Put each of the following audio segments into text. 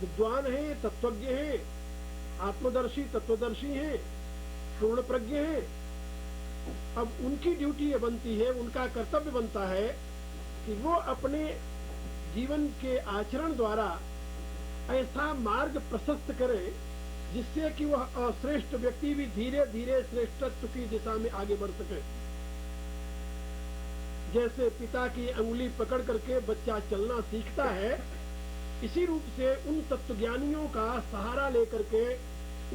विद्वान हैं, तत्वज्ञ हैं, आत्मदर्शी तत्वदर्शी हैं, पूर्ण प्रज्ञ हैं। अब उनकी ड्यूटी ये बनती है, उनका कर्तव्य बनता है कि वो अपने जीवन के आचरण द्वारा ऐसा मार्ग प्रशस्त करें जिससे कि वह अश्रेष्ठ व्यक्ति भी धीरे धीरे श्रेष्ठत्व की दिशा में आगे बढ़ सके। जैसे पिता की अंगुली पकड़ करके बच्चा चलना सीखता है, इसी रूप से उन तत्वज्ञानियों का सहारा लेकर के,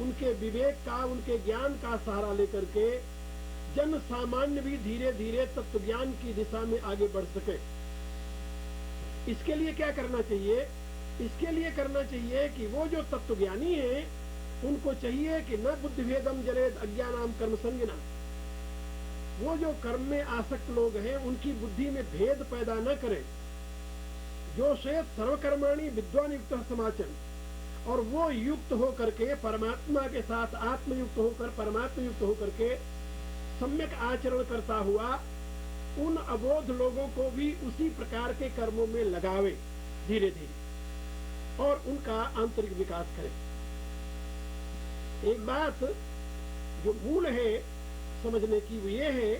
उनके विवेक का, उनके ज्ञान का सहारा लेकर के जन सामान्य भी धीरे धीरे तत्वज्ञान की दिशा में आगे बढ़ सके। इसके लिए क्या करना चाहिए? इसके लिए करना चाहिए कि वो जो तत्वज्ञानी हैं उनको चाहिए कि न बुद्धिभेदम जरेद अज्ञानाम कर्म संगिना, वो जो कर्म में आसक्त लोग हैं उनकी बुद्धि में भेद पैदा न करें। जो से सर्वकर्माणी विद्वान युक्त समाचन, और वो युक्त होकर के परमात्मा के साथ आत्मयुक्त होकर, परमात्मा युक्त होकर के सम्यक आचरण करता हुआ उन अबोध लोगों को भी उसी प्रकार के कर्मों में लगावे धीरे धीरे, और उनका आंतरिक विकास करे। एक बात जो मूल है समझने की वो ये है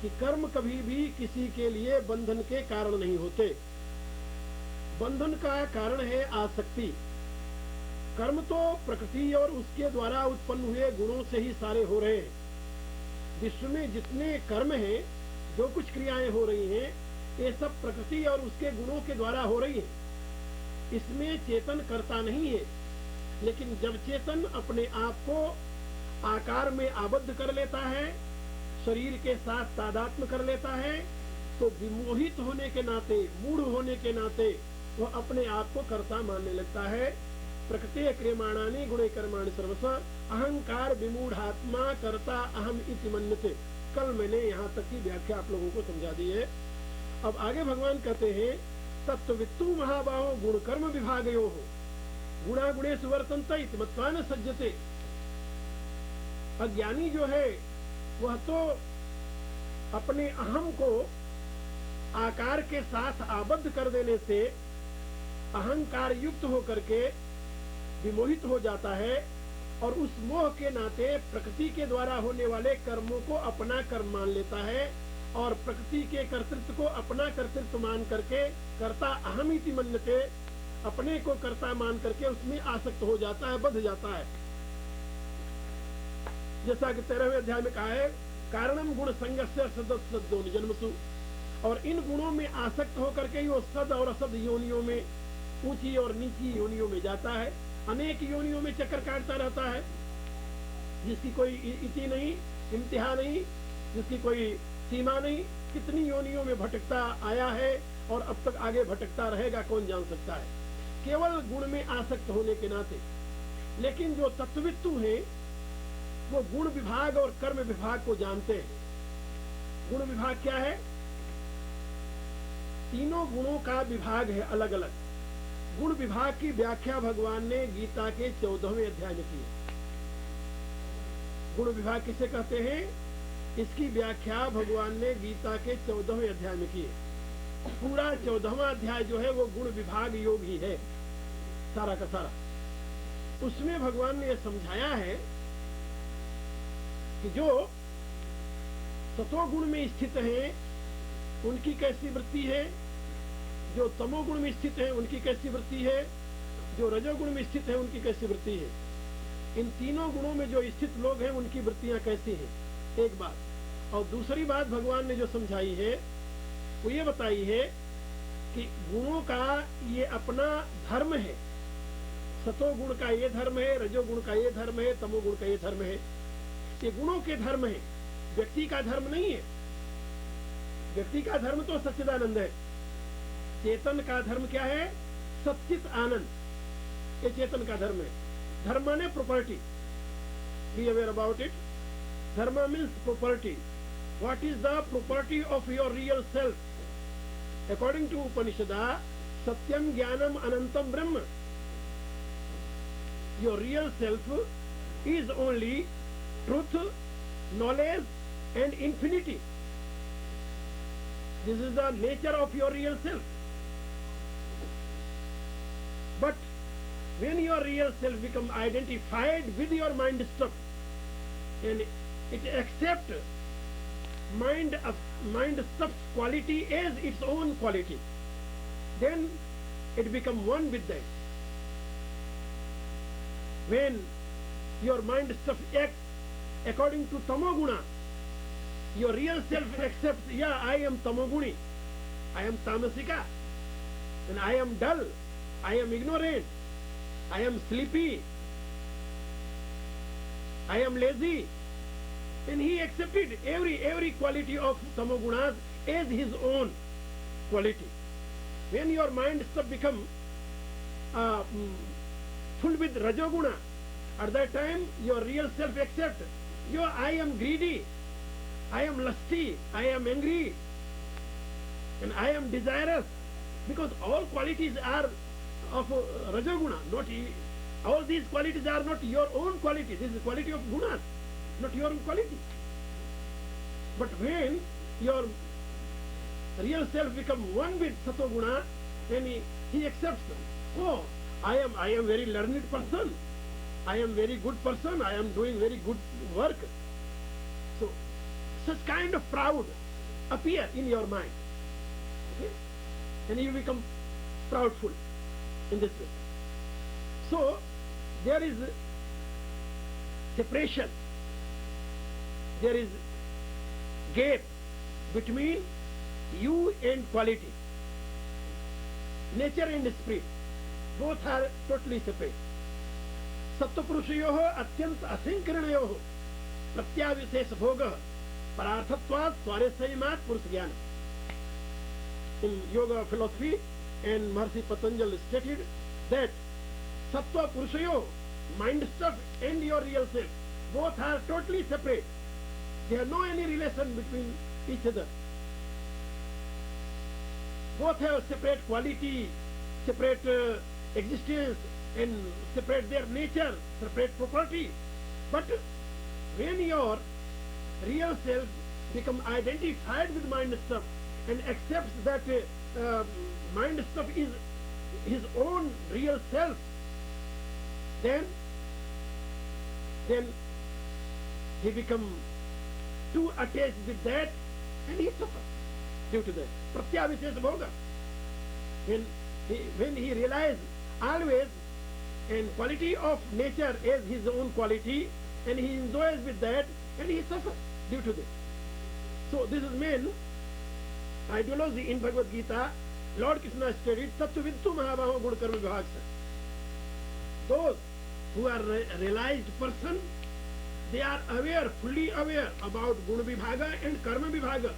कि कर्म कभी भी किसी के लिए बंधन के कारण नहीं होते। बंधन का कारण है आसक्ति। कर्म तो प्रकृति और उसके द्वारा उत्पन्न हुए गुणों से ही सारे हो रहे हैं। विश्व में जितने कर्म हैं, जो कुछ क्रियाएं हो रही हैं, ये सब प्रकृति और उसके गुणों के द्वारा हो रही हैं। इसमें चेतन करता नहीं है, लेकिन जब चेतन अपने आप को आकार में आबद्ध कर लेता है, शरीर के साथ तादात्म्य कर लेता है, तो विमोहित होने के नाते, मूढ़ होने के नाते वह अपने आप को कर्ता मानने लगता है। प्रकृति क्रियमाणानि गुणे कर्माणि सर्वस्व अहंकार विमूढ़ात्मा कर्ता अहम इति मन्यते। कल मैंने यहाँ तक की व्याख्या आप लोगों को समझा दी है। अब आगे भगवान कहते हैं तत्ववित्तु महाबाहो गुण कर्म विभागयो हो गुणा गुणे सुवर्तन्त इति मत्वा न सज्जते। अज्ञानी जो है वह तो अपने अहम को आकार के साथ आबद्ध कर देने से अहंकार युक्त होकर के विमोहित हो जाता है, और उस मोह के नाते प्रकृति के द्वारा होने वाले कर्मों को अपना कर्म मान लेता है, और प्रकृति के कर्तृत्व को अपना कर्तृत्व मान करके कर्ता अहमिति मन्यते, अपने को कर्ता मान करके उसमें आसक्त हो जाता है, बंध जाता है। जैसा कि 13वें अध्याय में कहा है कारणम गुण संगस्य सदोनि जन्मसु, और इन गुणों में आसक्त होकर के वो सद और असद योनियों में, ऊंची और नीची योनियों में जाता है, अनेक योनियों में चक्कर काटता रहता है, जिसकी कोई इति नहीं, इम्तिहा नहीं, जिसकी कोई सीमा नहीं। कितनी योनियों में भटकता आया है और अब तक आगे भटकता रहेगा, कौन जान सकता है, केवल गुण में आसक्त होने के नाते। लेकिन जो तत्ववित्तु हैं वो गुण विभाग और कर्म विभाग को जानते हैं। गुण विभाग क्या है? तीनों गुणों का विभाग है अलग अलग। गुण विभाग की व्याख्या भगवान ने गीता के 14वें अध्याय में की है। गुण विभाग किसे कहते हैं, इसकी व्याख्या भगवान ने गीता के 14वें अध्याय में की है। पूरा 14वां अध्याय जो है वो गुण विभाग योग ही है, सारा का सारा। उसमें भगवान ने यह समझाया है कि जो सतोगुण में स्थित हैं उनकी कैसी वृत्ति है, जो तमोगुण में स्थित है उनकी कैसी वृत्ति है, जो रजोगुण में स्थित है उनकी कैसी वृत्ति है। इन तीनों गुणों में जो स्थित लोग हैं उनकी वृत्तियां कैसी हैं, एक बात। और दूसरी बात भगवान ने जो समझाई है वो ये बताई है कि गुणों का ये अपना धर्म है। सतोगुण का ये धर्म है, रजोगुण का ये धर्म है, तमोगुण का ये धर्म है। ये गुणों के धर्म है, व्यक्ति का धर्म नहीं है। व्यक्ति का धर्म तो सच्चिदानंद है। चेतन का धर्म क्या है? सच्चित आनंद, ये चेतन का धर्म है। धर्म माने property, be aware about it. Dharma means property. What is the property of your real self? According to Upanishad सत्यम ज्ञानम अनंतम ब्रह्म। Your real self is only truth, knowledge and infinity. This is the nature of your real self. But when your real self become identified with your mind stuff and it accept mind stuff's quality as its own quality, then it become one with that. When your mind stuff acts according to tamoguna, your real self accepts, yeah, I am tamoguni, I am tamasika, and I am dull, I am ignorant, I am sleepy, I am lazy. And he accepted every quality of tamogunas as his own quality. When your mind stuff become full with rajoguna, at that time your real self accepts, I am greedy, I am lusty, I am angry, and I am desirous, because all qualities are of rajoguna. All these qualities are not your own quality. This is the quality of gunas, not your own quality. But when your real self become one with satoguna, then he accepts them. Oh, I am very learned person, I am very good person, I am doing very good work. So such kind of proud appear in your mind, okay? And you become proudful in this way. So there is separation, there is gap between you and quality. Nature and spirit, both are totally separate. सत्वपुरुषयोः अत्यंत असंकरणयोः प्रत्याविशेष भोगः परार्थत्वात् स्वारस्यमात् पुरुष ज्ञान. In yoga philosophy, and Maharishi Patanjali stated that sattva purushayo, mind stuff and your real self, both are totally separate. There are no any relation between each other. Both have separate quality, separate existence, and separate their nature, separate property. But when your real self become identified with mind stuff and accepts that mind stuff is his own real self, then he become too attached with that and he suffers due to that. Pratyavishesha bhoga. When he realizes always and quality of nature as his own quality, and he enjoys with that, and he suffers due to this. So this is main ideology in Bhagavad Gita. Lord Krishna stated, Tattvavidtu Mahabaho Guna Karma Vibhagsa. Those who are realized person, they are aware, fully aware about Guna Vibhaga and Karma Vibhaga,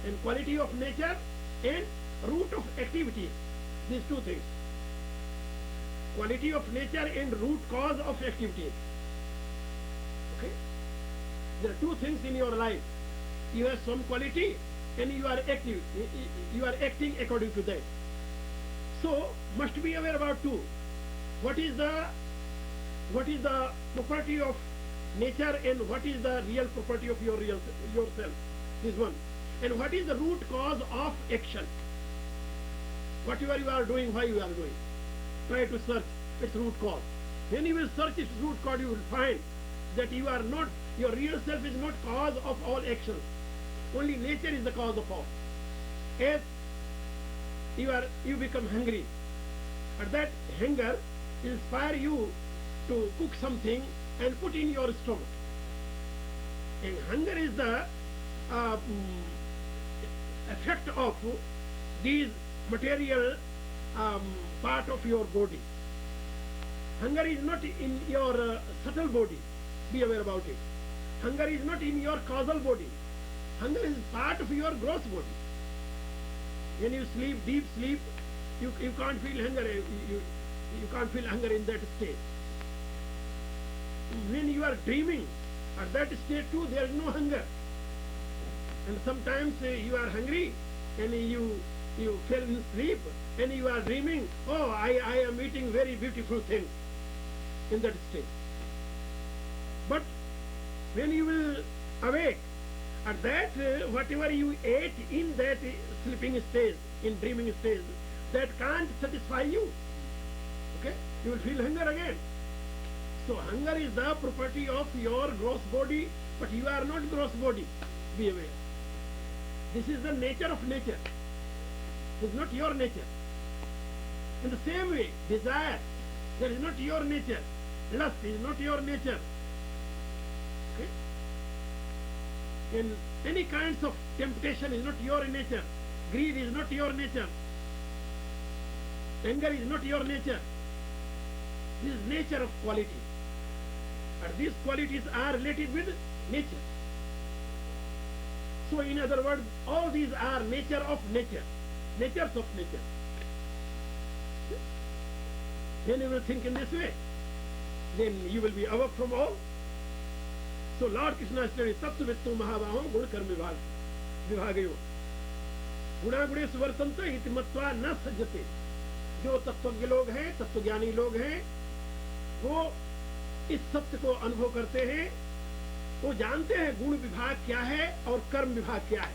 and quality of nature and root of activity. These two things. Quality of nature and root cause of activity. Okay? There are two things in your life. You have some quality and you are active. You are acting according to that. So must be aware about two. What is the property of nature and what is the real property of yourself? This one. And what is the root cause of action? Whatever you are doing, why you are doing. Try to search its root cause. When you will search its root cause, you will find that you are not, your real self is not cause of all actions. Only nature is the cause of all. As you become hungry, and that hunger inspire you to cook something and put in your stomach. And hunger is the effect of these material part of your body. Hunger is not in your subtle body. Be aware about it. Hunger is not in your causal body. Hunger is part of your gross body. When you sleep, deep sleep, you can't feel hunger. You can't feel hunger in that state. When you are dreaming, at that state too, there is no hunger. And sometimes you are hungry and you fell in sleep and you are dreaming, oh, I am eating very beautiful things in that state. But when you will awake, at that whatever you ate in that sleeping stage, in dreaming stage, that can't satisfy you. Okay, you will feel hunger again. So hunger is the property of your gross body, but you are not gross body. Be aware. This is the nature of nature. It is not your nature. In the same way, desire, that is not your nature. Lust is not your nature. Okay? And any kinds of temptation is not your nature. Greed is not your nature. Anger is not your nature. This is nature of quality. And these qualities are related with nature. So in other words, all these are nature of nature. Natures of nature. Then you will think in this way. Then you will be away from all. So Lord Krishna studies Tattva Vittu Mahavaham Guna Karma Vibhagayo. Guna Gunesu Vartanta iti matva na sajjate. जो तत्वज्ञ लोग हैं, तत्वज्ञानी लोग हैं, वो इस सत्य को अनुभव करते हैं, वो जानते हैं गुण विभाग क्या है और कर्म विभाग क्या है.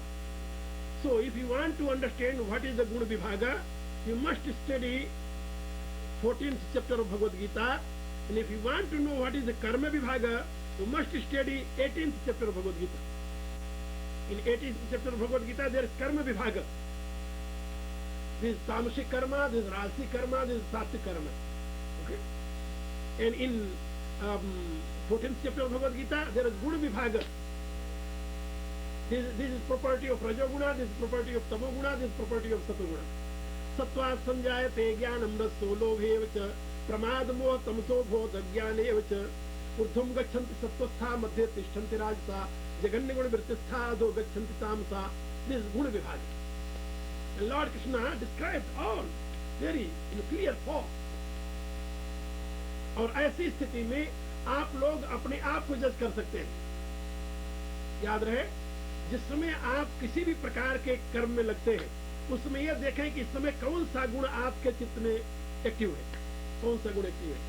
So if you want to understand what is the guna vibhaga, you must study 14th chapter of Bhagavad Gita, and if you want to know what is the karma vibhaga, you must study 18th chapter of Bhagavad Gita. In 18th chapter of Bhagavad Gita there is karma vibhaga. This is tamasic karma, this is rajasic karma, this is sattvic karma. Okay? And in 14th chapter of Bhagavad Gita there is guna vibhaga. This is property of rajoguna, this is property of tamoguna, this is property of satoguna. Sattva sanjayate jnanam raso lobhe vacha pramad moh tamso bodh jnane vacha urdhvam gachanti sattvatha madhye tishtanti rajasa jaganya guna vrittistha adho gachanti tamasa. This is guna vibhaga. And Lord Krishna describes all very in clear form. और ऐसी स्थिति में आप लोग अपने आप को जज कर सकते हैं. याद रहे, जिस समय आप किसी भी प्रकार के कर्म में लगते हैं उसमें यह देखें कि इस समय कौन सा गुण आपके चित्त में एक्टिव है, कौन सा गुण एक्टिव है.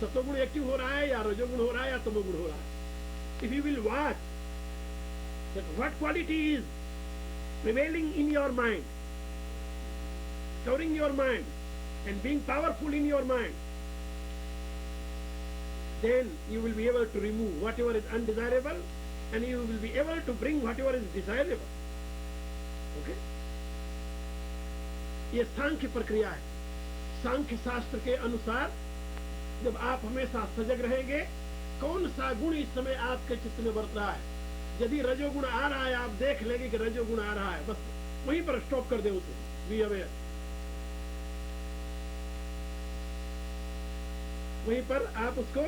सतोगुण एक्टिव हो रहा है या रजोगुण हो रहा है या तमोगुण हो रहा है. If you will watch that what quality is prevailing in your mind, storing your mind and being powerful in your mind, then you will be able to remove whatever is undesirable and you will be able to bring whatever is desirable. Okay? ये सांख्य प्रक्रिया है. सांख्य शास्त्र के अनुसार जब आप हमेशा सजग रहेंगे, कौन सा गुण इस समय आपके चित्त में बरत रहा है. यदि रजोगुण आ रहा है, आप देख लेंगे कि रजोगुण आ रहा है, बस वहीं पर स्टॉप कर दे उसे. Be aware. वहीं पर आप उसको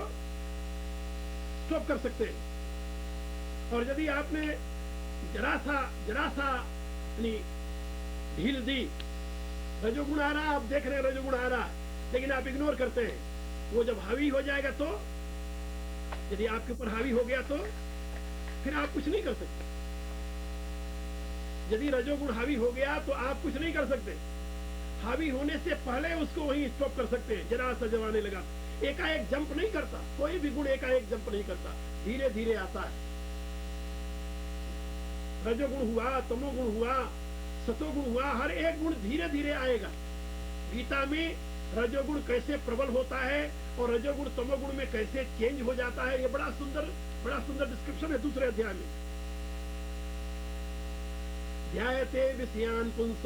स्टॉप कर सकते हैं. और यदि आपने जरा सा ढील दी, रजोगुण आ रहा, आप देख रहे हैं रजोगुण आ रहा, लेकिन आप इग्नोर करते हैं, वो जब हावी हो जाएगा तो, यदि आपके ऊपर हावी हो गया तो फिर आप कुछ नहीं कर सकते. यदि रजोगुण हावी हो गया तो आप कुछ नहीं कर सकते. हावी होने से पहले उसको वहीं स्टॉप कर सकते हैं. जरा सा जब आने लगा, एकाएक जंप नहीं करता, कोई भी गुण एकाएक जंप नहीं करता, धीरे धीरे आता है. रजोगुण हुआ, तमोगुण हुआ, सतोगुण हुआ, हर एक गुण धीरे धीरे आएगा. गीता में रजोगुण कैसे प्रबल होता है और रजोगुण तमोगुण में कैसे चेंज हो जाता है, ये बड़ा सुंदर डिस्क्रिप्शन है दूसरे अध्याय में. ध्यायते विषयान पुंस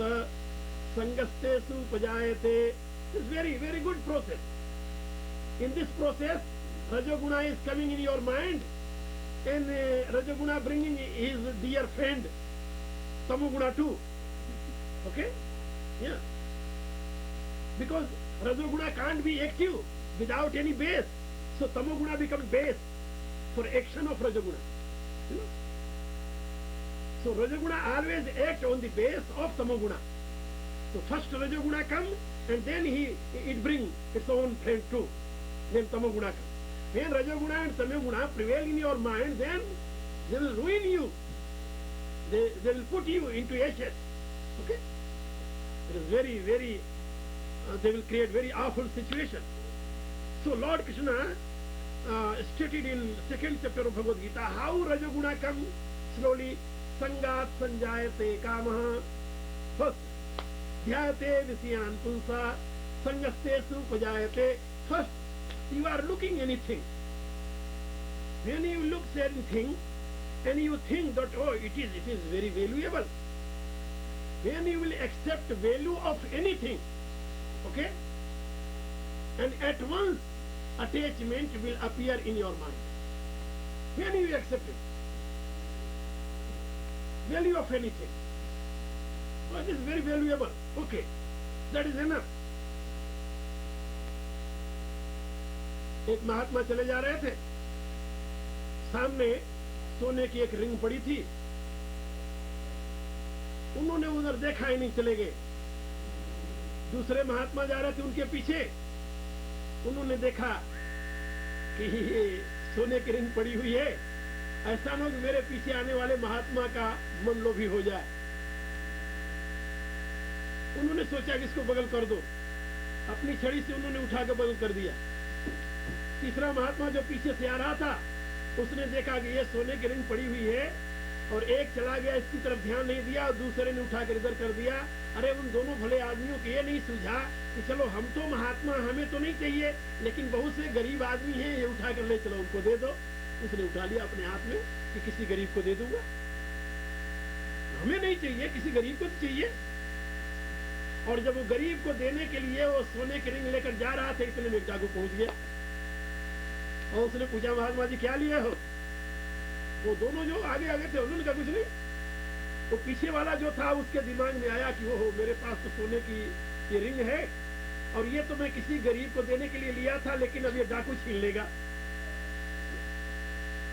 संगस्ते सुपजायते. It's very very good process. In this process, Rajoguna is coming in your mind, and Rajoguna bringing his dear friend, Tamoguna too. Okay? Yeah. Because Rajoguna can't be active without any base. So Tamoguna becomes base for action of Rajoguna. You know? So Rajoguna always acts on the base of Tamoguna. So first Rajoguna comes, and then it brings its own friend too. Then tamoguna comes. When rajoguna and tamoguna prevail in your mind, then they will ruin you. They will put you into ashes. Okay? It is very, very, they will create very awful situation. So Lord Krishna stated in 2nd chapter of Bhagavad Gita how rajoguna comes slowly. Sangat sanjayate kamaha. First, dhyate visyan punsa sangaste supajayate. first you are looking anything. When you look anything and you think that oh it is very valuable, when you will accept value of anything, okay, and at once attachment will appear in your mind. When you accept it, value of anything, oh, it is very valuable, okay, that is enough. एक महात्मा चले जा रहे थे, सामने सोने की एक ring पड़ी थी, उन्होंने उधर देखा ही नहीं, चले गए। दूसरे महात्मा जा रहे थे उनके पीछे, उन्होंने देखा कि ये सोने की रिंग पड़ी हुई है, ऐसा न हो कि मेरे पीछे आने वाले महात्मा का मन लोभी हो जाए। उन्होंने सोचा कि इसको बगल कर दो, अपनी छड़ी से उन्होंने उठा के बगल कर दिया। तीसरा महात्मा जो पीछे से आ रहा था, उसने देखा कि ये सोने की रिंग पड़ी हुई है, और एक चला गया, इसकी तरफ ध्यान नहीं दिया, और दूसरे ने उठा कर इधर कर दिया। अरे उन दोनों भले आदमियों को ये नहीं सूझा कि चलो हम तो महात्मा, हमें तो नहीं चाहिए, लेकिन बहुत से गरीब आदमी हैं, ये उठा कर ले चलो, उनको दे दो। उसने उठा लिया अपने हाथ में कि किसी गरीब को दे दूंगा, हमें नहीं चाहिए, किसी गरीब को तो चाहिए। और जब वो गरीब को देने के लिए वो सोने की रिंग लेकर जा रहा था, इतने में एक डाकू पहुंच गया, और उसने पूछा महात्मा जी क्या लिए हो? वो दोनों जो आगे आगे थे उन्होंने कहा कुछ नहीं। वो पीछे वाला जो था उसके दिमाग में आया कि वो मेरे पास तो सोने की ये रिंग है, और ये तो मैं किसी गरीब को देने के लिए लिया था, लेकिन अब ये डाकू छीन लेगा।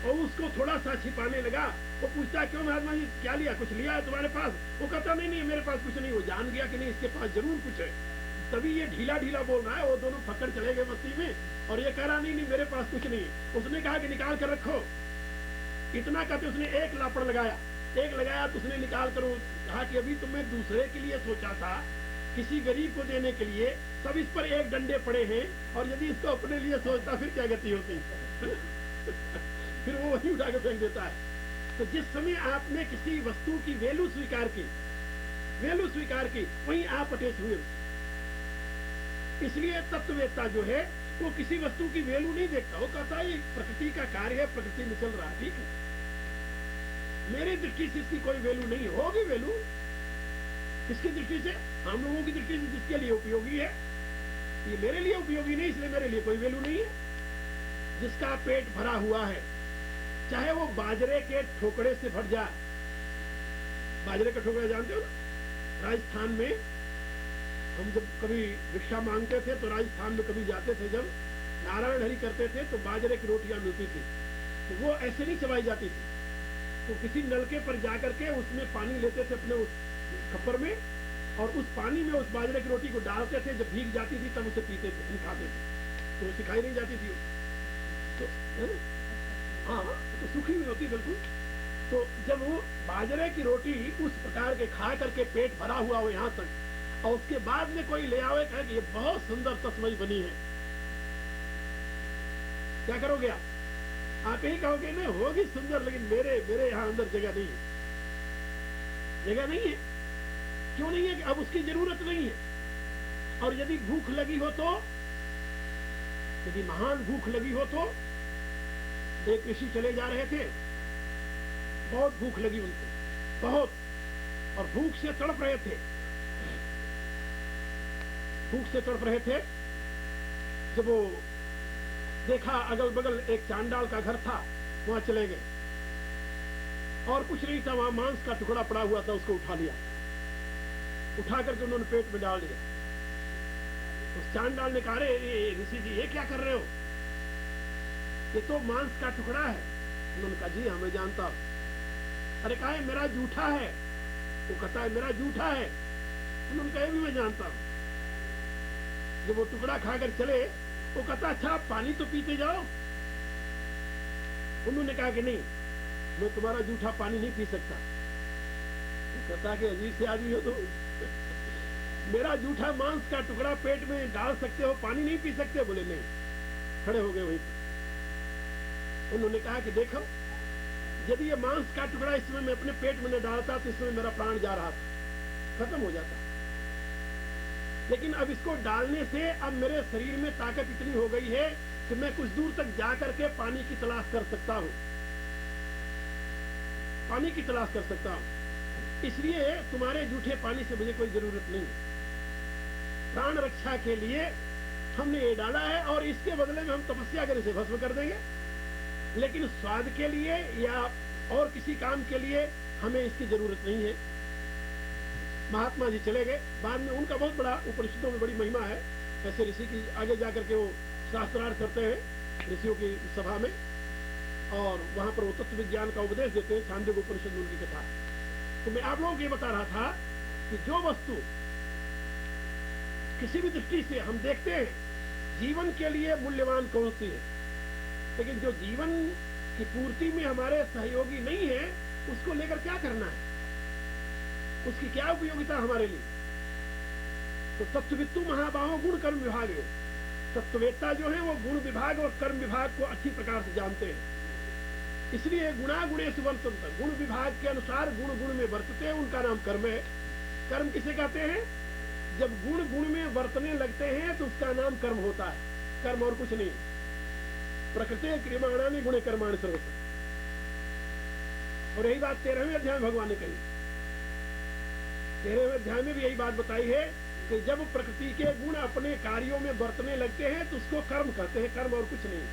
और उसको थोड़ा सा छिपाने लगा। वो पूछता क्यों महात्मा जी क्या लिया, कुछ लिया है तुम्हारे पास? वो कहता नहीं नहीं मेरे पास कुछ नहीं। वो जान गया कि नहीं इसके पास जरूर कुछ है, तभी ये ढीला ढीला बोल रहा है। वो दोनों पकड़ चले गए मस्ती में, और ये कह रहा नहीं नहीं मेरे पास कुछ नहीं। उसने कहा कि निकाल कर रखो। इतना कहते उसने एक लापड़ लगाया, एक लगाया तो उसने निकाल कर कहा कि अभी तो मैं दूसरे के लिए सोचा था, किसी गरीब को देने के लिए, तब इस पर एक डंडे पड़े हैं, और यदि इसको अपने लिए सोचता फिर क्या गति होती फिर वो वही उठा के फेंक देता है। तो जिस समय आपने किसी वस्तु की वैल्यू स्वीकार की, वहीं आप अटैच हुए। इसलिए तत्ववेत्ता जो है वो किसी वस्तु की वैल्यू नहीं देखता, वो कहता है ये प्रकृति का कार्य है, प्रकृति में चल रहा है, ठीक है, मेरी दृष्टि से इसकी कोई वैल्यू नहीं होगी। वैल्यू किसकी दृष्टि से? हम लोगों की दृष्टि से जिसके लिए उपयोगी है, ये मेरे लिए उपयोगी नहीं, इसलिए मेरे लिए कोई वैल्यू नहीं है। जिसका पेट भरा हुआ है, चाहे वो बाजरे के ठोकरे से भर जाए। बाजरे का ठोकरा जानते हो ना? राजस्थान में हम जब कभी भिक्षा मांगते थे तो राजस्थान में कभी जाते थे, जब नारायण हरि करते थे तो बाजरे की रोटियां मिलती थी, तो वो ऐसे नहीं चबाई जाती थी। तो किसी नलके पर जाकर के उसमें पानी लेते थे अपने उस खप्पर में, और उस पानी में उस बाजरे की रोटी को डालते थे, जब भीग जाती थी तब उसे पीते थे, खाते थे। तो सिखाई नहीं जाती थी तो हाँ, तो सूखी हुई होती बिल्कुल। तो जब वो बाजरे की रोटी उस प्रकार के खा करके पेट भरा हुआ हो यहाँ तक, और उसके बाद में कोई ले आवे कहे कि ये बहुत सुंदर तस्मई बनी है, क्या करोगे आप? आप यही कहोगे नहीं होगी सुंदर, लेकिन मेरे यहाँ अंदर जगह नहीं है। जगह नहीं है, क्यों नहीं है? कि अब उसकी जरूरत नहीं है। और यदि भूख लगी हो तो, यदि महान भूख लगी हो तो, एक ऋषि चले जा रहे थे, बहुत भूख लगी उनको, बहुत, और भूख से तड़प रहे थे, जब वो देखा अगल बगल एक चांडाल का घर था, वहां चले गए, और कुछ नहीं था, वहां मांस का टुकड़ा पड़ा हुआ था, उसको उठा लिया, उठा करके उन्होंने पेट में डाल दिया। उस चांडाल ने कहा अरे ऋषि जी ये क्या कर रहे हो, ये तो मांस का टुकड़ा है। उन्होंने कहा जी हमें जानता हूं। अरे कहा है मेरा जूठा है। वो कहता है मेरा जूठा है। उन्होंने कहा भी मैं जानता हूं। जब वो टुकड़ा खाकर चले, वो कहता अच्छा आप पानी तो पीते जाओ। उन्होंने कहा कि नहीं, मैं तुम्हारा जूठा पानी नहीं पी सकता। वो कहता कि अजीब से आदमी हो तो मेरा जूठा मांस का टुकड़ा पेट में डाल सकते हो, पानी नहीं पी सकते? बोले नहीं। खड़े हो गए वहीं पर। उन्होंने कहा कि देखो, यदि ये मांस का टुकड़ा इस समय मैं अपने पेट में न डालता तो इसमें मेरा प्राण जा रहा था, खत्म हो जाता। लेकिन अब इसको डालने से अब मेरे शरीर में ताकत इतनी हो गई है कि मैं कुछ दूर तक जा करके पानी की तलाश कर सकता हूं, पानी की तलाश कर सकता हूं। इसलिए तुम्हारे जूठे पानी से मुझे कोई जरूरत नहीं है। प्राण रक्षा के लिए हमने ये डाला है और इसके बदले में हम तपस्या कर इसे भस्म कर देंगे, लेकिन स्वाद के लिए या और किसी काम के लिए हमें इसकी जरूरत नहीं है। महात्मा जी चले गए। बाद में उनका बहुत बड़ा उपनिषदों में बड़ी महिमा है। ऐसे ऋषि की आगे जाकर के वो शास्त्रार्थ करते हैं ऋषियों की सभा में, और वहां पर वो तत्व विज्ञान का उपदेश देते हैं। छांदोग्य उपनिषद में उनकी कथा। तो मैं आप लोगों को ये बता रहा था कि जो वस्तु किसी भी दृष्टि से हम देखते हैं जीवन के लिए मूल्यवान कौन सी है, लेकिन जो जीवन की पूर्ति में हमारे सहयोगी नहीं है, उसको लेकर क्या करना है, उसकी क्या उपयोगिता हमारे लिए। तो तत्ववित्तु महाबाहो गुण कर्म विभाग है। तत्ववेत्ता जो है वो गुण विभाग और कर्म विभाग को अच्छी प्रकार से जानते हैं। इसलिए गुणा गुणेषु वर्तन्ते, गुण विभाग के अनुसार गुण गुण में वर्तते हैं, उनका नाम कर्म है। कर्म किसे कहते हैं? जब गुण गुण में वर्तने लगते हैं तो उसका नाम कर्म होता है, कर्म और कुछ नहीं। प्रकृति क्रियमाणानि गुणे कर्माणि सर्वत्र। और यही बात 13वें अध्याय में भगवान ने कही। 13वें अध्याय में भी यही बात बताई है कि जब प्रकृति के गुण अपने कार्यों में बरतने लगते हैं तो उसको कर्म कहते हैं, कर्म और कुछ नहीं।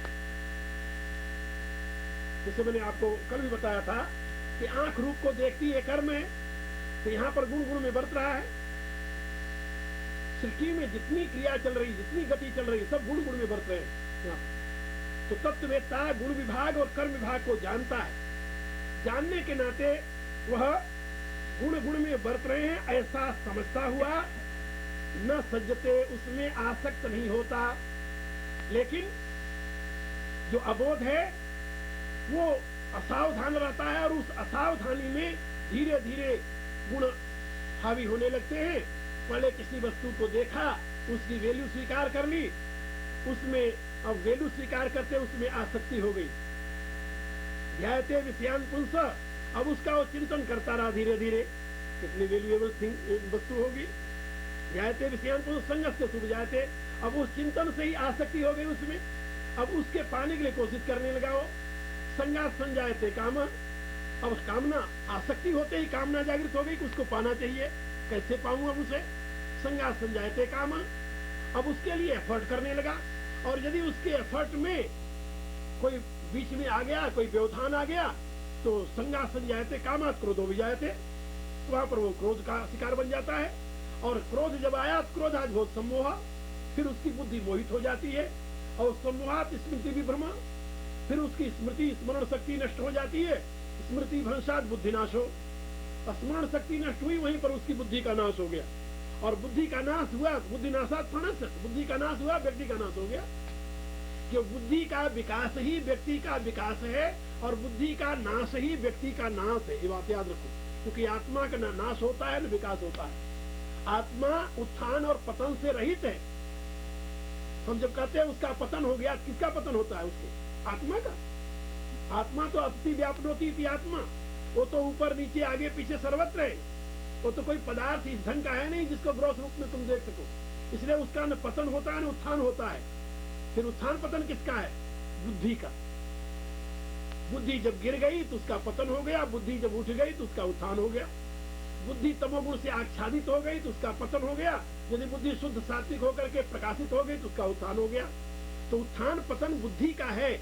जैसे मैंने आपको कल भी बताया था कि आंख रूप को देखती है, कर्म है। तो यहां पर गुण गुण में बरत रहा है। सृष्टि में जितनी क्रिया चल रही, जितनी गति चल रही, सब गुण गुण में बरत रहे हैं। तो तत्ववेत्ता गुण विभाग और कर्म विभाग को जानता है। जानने के नाते वह गुण गुण में बरत रहे हैं ऐसा समझता हुआ न सज्जते, उसमें आसक्त नहीं होता। लेकिन जो अबोध है वो असावधान रहता है, और उस असावधानी में धीरे धीरे गुण हावी होने लगते हैं। पहले किसी वस्तु को देखा, उसकी वैल्यू स्वीकार कर ली, उसमें अब वैल्यू स्वीकार करते उसमें आसक्ति हो गई। ध्यायते विषयान पुंस, अब उसका वो चिंतन करता रहा धीरे धीरे, कितनी वैल्यूएबल थिंग वस्तु होगी। ध्यायते विषयान पुंस संगस्य शुभ जाते, अब उस चिंतन से ही आसक्ति हो गई उसमें। अब उसके पाने के लिए कोशिश करने लगा वो। संगा संजायते काम, अब कामना, आसक्ति होते ही कामना जागृत हो गई कि उसको पाना चाहिए, कैसे पाऊं अब उसे। संगा संजायते काम, अब उसके लिए एफर्ट करने लगा। और यदि उसके एफर्ट में कोई बीच में आ गया, कोई व्यवधान आ गया, तो संगा संजायते कामात् क्रोधो विजायते, वहां पर वो क्रोध का शिकार बन जाता है। और क्रोध जब आया, क्रोधात् भवति सम्मोह, फिर उसकी बुद्धि मोहित हो जाती है। और सम्मोहात् स्मृति विभ्रम, फिर उसकी स्मृति स्मरण शक्ति नष्ट हो जाती है। स्मृति भ्रंशात् बुद्धिनाशो, स्मरण शक्ति नष्ट हुई, वहीं पर उसकी बुद्धि का नाश हो गया। और बुद्धि का नाश हुआ, बुद्धिनाशात् प्रणश्यत्, बुद्धि का नाश हुआ, व्यक्ति का नाश हो गया। कि बुद्धि का विकास ही व्यक्ति का विकास है, और बुद्धि का नाश ही व्यक्ति का नाश है। ये बात याद रखो, क्योंकि आत्मा का न नाश होता है न विकास होता है। आत्मा उत्थान और पतन से रहित है। हम जब कहते हैं उसका पतन हो गया, किसका पतन होता है? उसके आत्मा का। आत्मा तो अति व्याप्नोति इति आत्मा, वो तो ऊपर नीचे आगे पीछे सर्वत्र है। वो तो कोई पदार्थ इस ढंग का है नहीं जिसको ग्रॉस रूप में तुम देख सको। इसलिए उसका न पतन होता है न उत्थान होता है। फिर उत्थान पतन किसका है? बुद्धि का। बुद्धि जब गिर गई तो उसका पतन हो गया, बुद्धि जब उठ गई तो उसका उत्थान हो गया। बुद्धि तमोगुण से आच्छादित हो गई तो उसका पतन हो गया। यदि बुद्धि शुद्ध सात्विक होकर के प्रकाशित हो गई तो उसका उत्थान हो गया। तो उत्थान पतन बुद्धि का है।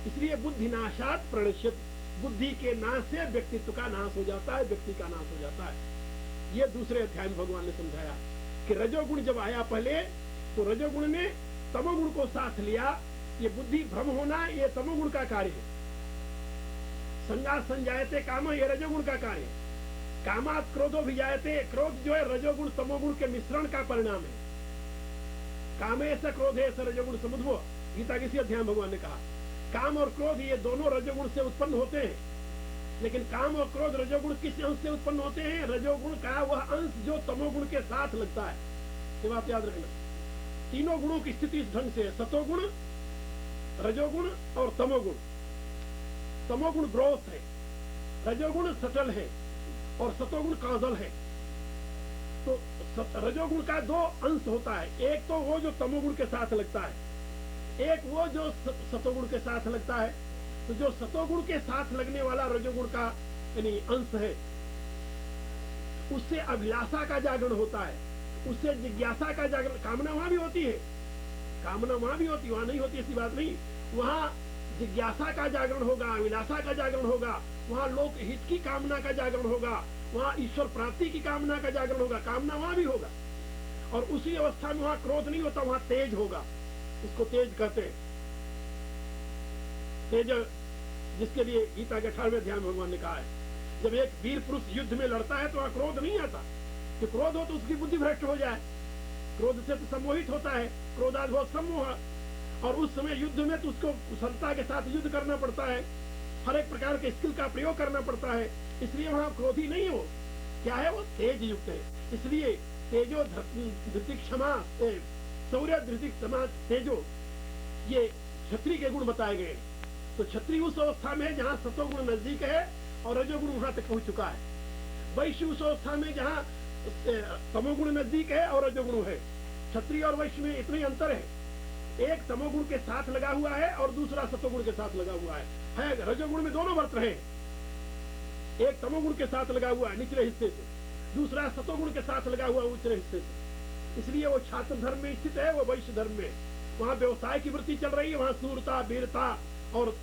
इसलिए बुद्धि नाशात् प्रणश्यति, बुद्धि के नाश से व्यक्तित्व का नाश हो जाता है, व्यक्ति का नाश हो जाता है। ये दूसरे अध्याय में भगवान ने समझाया कि रजोगुण जब आया पहले, तो रजोगुण ने तमोगुण को साथ लिया। ये बुद्धि भ्रम होना ये तमोगुण का कार्य है। संगा संजायते काम, ये रजोगुण का कार्य है। कामात् क्रोधो विजायते, क्रोध जो है रजोगुण तमोगुण के मिश्रण का परिणाम है। कामे से क्रोधे से रजोगुण समुद्भव, गीता किसी अध्याय में भगवान ने कहा। काम और क्रोध ये दोनों रजोगुण से उत्पन्न होते हैं। लेकिन काम और क्रोध रजोगुण किस अंश से उत्पन्न होते हैं? रजोगुण का वह अंश जो तमोगुण के साथ लगता है। ये बात याद रखना। तीनों गुणों की स्थिति इस ढंग से, सतोगुण, रजोगुण और तमोगुण। तमोगुण ग्रोथ है, रजोगुण सटल है, और सतोगुण काजल है। तो रजोगुण का दो अंश होता है, एक तो वो जो तमोगुण के साथ लगता है, एक वो जो सतोगुण के साथ लगता है। तो जो सतोगुण के साथ लगने वाला रजोगुण का यानी अंश है, उससे अभिलाषा का जागरण होता है, उससे जिज्ञासा का जागरण। कामना वहां भी होती है, कामना वहां भी होती है, वहां नहीं होती ऐसी बात नहीं। वहां जिज्ञासा का जागरण होगा, अभिलाषा का जागरण होगा, वहां लोक हित की कामना का जागरण होगा, वहां ईश्वर प्राप्ति की कामना का जागरण होगा, कामना वहां भी होगा। और उसी अवस्था में वहां क्रोध नहीं होता, वहां तेज होगा, उसको तेज कहते हैं। तेज जिसके लिए गीता के 18वें अध्याय में भगवान ने कहा है, जब एक वीर पुरुष युद्ध में लड़ता है तो वहां क्रोध नहीं आता, कि क्रोध हो तो उसकी बुद्धि भ्रष्ट हो जाए, क्रोध से तो सम्मोहित होता है, क्रोधाद बहुत सम्मोह, और उस समय युद्ध में तो उसको कुशलता के साथ युद्ध करना पड़ता है, हर एक प्रकार के स्किल का प्रयोग करना पड़ता है, इसलिए वहां क्रोधी नहीं हो, क्या है वो तेज युक्त है। इसलिए तेजो धृति क्षमा, शौर्य धृति क्षमा तेजो, ये क्षत्रिय के गुण बताए गए। तो क्षत्रिय उस अवस्था में जहाँ सतोगुण नजदीक है और रजोगुण वहां तक पहुंच चुका है। वैश्य उस अवस्था में जहाँ तमोगुण नजदीक है और रजोगुण है। क्षत्रिय और वैश्य में इतनी अंतर है, एक तमोगुण के साथ लगा हुआ है और दूसरा सतोगुण के साथ लगा हुआ है। रजोगुण में दोनों वर्त रहे, एक तमोगुण के साथ लगा हुआ है निचले हिस्से से, दूसरा सतोगुण के साथ लगा हुआ ऊंचे हिस्से से। इसलिए वो छात्र धर्म में स्थित है, वो वैश्य धर्म में। वहाँ व्यवसाय की वृत्ति चल रही है, वहाँ सूरता, वीरता और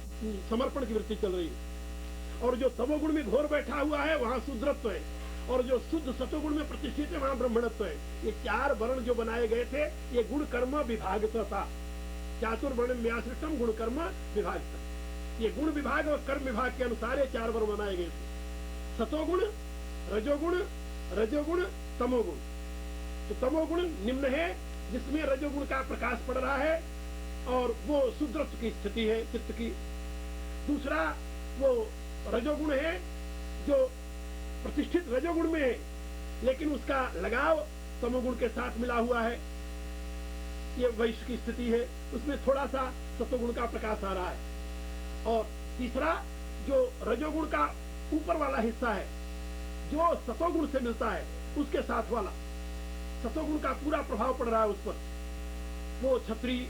समर्पण की वृत्ति चल रही है। और जो तमोगुण में घोर बैठा हुआ है वहाँ शूद्रत्व है, और जो शुद्ध सतोगुण में प्रतिष्ठित है वहाँ ब्राह्मणत्व है। ये चार वर्ण जो बनाए गए थे, ये गुण कर्म विभाग था। चातुर्वर्ण व्यासृष्टम गुण कर्म विभाग था। ये गुण विभाग और कर्म विभाग के अनुसार ये चार वर्ण बनाए गए थे, सतोगुण, रजोगुण, रजोगुण, तमोगुण। तो तमोगुण निम्न है, जिसमें रजोगुण का प्रकाश पड़ रहा है और वो शूद्रत्व की स्थिति है चित्त की। दूसरा वो रजोगुण है जो प्रतिष्ठित रजोगुण में है, लेकिन उसका लगाव तमोगुण के साथ मिला हुआ है, ये वैश्य की स्थिति है, उसमें थोड़ा सा सतोगुण का प्रकाश आ रहा है। और तीसरा जो रजोगुण का ऊपर वाला हिस्सा है, जो सतोगुण से मिलता है, उसके साथ वाला सतोगुण का पूरा प्रभाव पड़ रहा है उस पर, वो क्षत्रिय।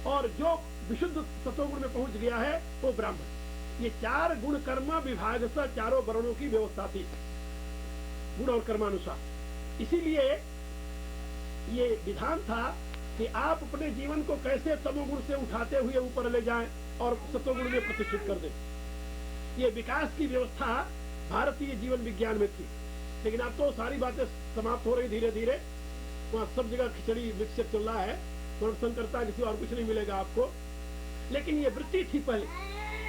और जो विशुद्ध सतोगुण में पहुंच गया है वो ब्राह्मण। ये चार गुण कर्म विभाग से चारों वर्णों की व्यवस्था थी, गुण और कर्मानुसार। इसीलिए ये विधान था कि आप अपने जीवन को कैसे तमोगुण से उठाते हुए ऊपर ले जाएं और सतोगुण में प्रतिष्ठित कर दें। ये विकास की व्यवस्था भारतीय जीवन विज्ञान में थी, लेकिन अब तो सारी बातें समाप्त हो रही धीरे धीरे। वहाँ सब जगह खिचड़ी मिक्सचर चल रहा है, संकरता किसी और कुछ नहीं मिलेगा आपको, लेकिन ये वृत्ति थी पहले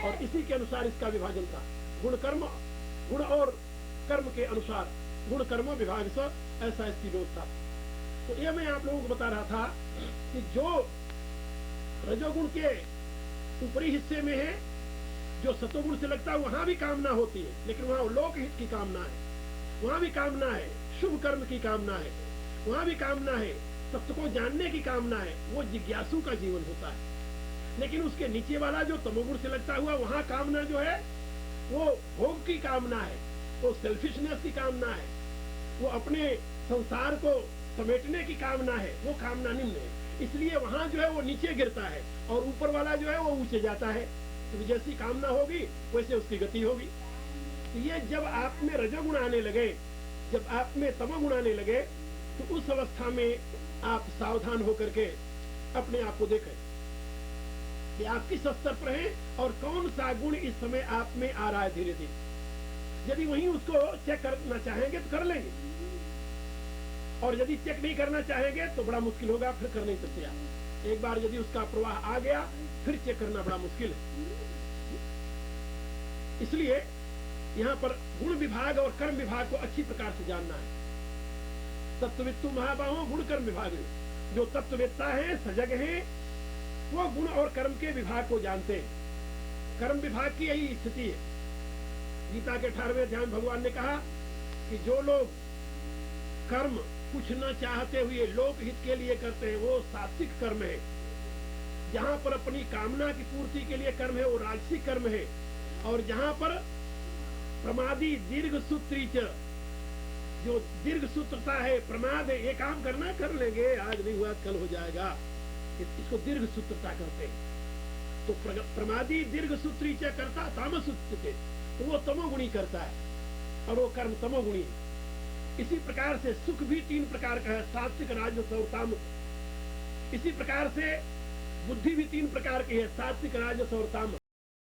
और इसी के अनुसार इसका विभाजन था। गुण कर्म, गुण और कर्म के अनुसार गुण कर्म विभाग से ऐसा इसकी व्यवस्था। तो ये मैं आप लोगों को बता रहा था कि जो रजोगुण के ऊपरी हिस्से में है, जो सतोगुण से लगता है, वहां भी कामना होती है, लेकिन वहां लोक हित की कामना है, वहां भी कामना है, शुभ कर्म की कामना है, वहां भी कामना है, तत्व को जानने की कामना है, वो जिज्ञासु का जीवन होता है। लेकिन उसके नीचे वाला जो तमोगुण से लगता हुआ, वहां कामना जो है वो भोग की कामना है, वो सेल्फिशनेस की कामना है, वो अपने संसार को समेटने की कामना है, वो कामना निम्न है। इसलिए वहां जो है वो नीचे गिरता है और ऊपर वाला जो है वो ऊंचे जाता है। तो जैसी कामना होगी वैसे उसकी गति होगी। तो ये जब आप में रजोगुण आने लगे, जब आप में तमोगुण आने लगे, तो उस अवस्था में आप सावधान होकर के अपने आप को देखें कि आप किस स्तर पर हैं और कौन सा गुण इस समय आप में आ रहा है धीरे धीरे। यदि वहीं उसको चेक करना चाहेंगे तो कर लेंगे, और यदि चेक नहीं करना चाहेंगे तो बड़ा मुश्किल होगा, फिर कर नहीं सकते आप। एक बार यदि उसका प्रवाह आ गया फिर चेक करना बड़ा मुश्किल है। इसलिए यहाँ पर गुण विभाग और कर्म विभाग को अच्छी प्रकार से जानना है। तत्ववित्तु महाबाहो गुण कर्म विभाग। जो तत्ववेत्ता है, सजग है, वो गुण और कर्म के विभाग को जानते हैं। कर्म विभाग की यही स्थिति है। गीता के 18वें अध्याय में भगवान ने कहा कि जो लोग कर्म कुछ न चाहते हुए लोक हित के लिए करते हैं वो सात्विक कर्म है। जहाँ पर अपनी कामना की पूर्ति के लिए कर्म है वो राजसिक कर्म है। और जहाँ पर प्रमादी दीर्घ सूत्री जो दीर्घ सूत्रता है, प्रमाद है, ये काम करना कर लेंगे, आज नहीं हुआ कल हो जाएगा, इसको दीर्घ सूत्रता करते हैं। तो प्रमादी दीर्घ सूत्री च करता तामस उच्यते, तो वो तमोगुणी करता है और वो कर्म तमोगुणी है। इसी प्रकार से सुख भी तीन प्रकार का है, सात्विक, राजस और तामस। इसी प्रकार से बुद्धि भी तीन प्रकार की है, सात्विक, राजस और तामस।